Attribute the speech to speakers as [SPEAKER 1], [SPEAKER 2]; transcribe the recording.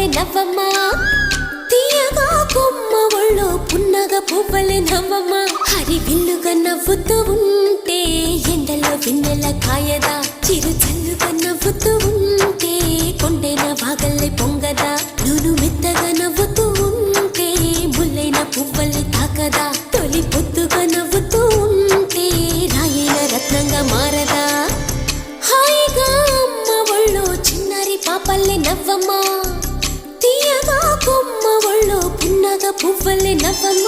[SPEAKER 1] పాపల్లే నవ్వమ్మా తీయగా కొమ్మ ఒళ్ళో పున్నగ పువ్వలే నవ్వమ్మా హరి విల్లుగా నవ్వుతూ ఉంటే ఎండలో వెన్నెల కాయదా చిరు చల్లుగా నవ్వుతూ ఉంటే కొండైన వాగల్లే పొంగదా నూను మెత్తగా నవ్వుతూ ఉంటే ముల్లైన పువ్వలే తాకదా తొలి పొద్దుగా నవ్వుతూ ఉంటే రాయైన రత్నంగా మారదా హాయిగా అమ్మ ఒళ్ళో చిన్నారి పాపల్లే నవ్వమ్మా తీయగా కొమ్మ ఒళ్ళో పున్నగ పువ్వలే నవ్వమ్మా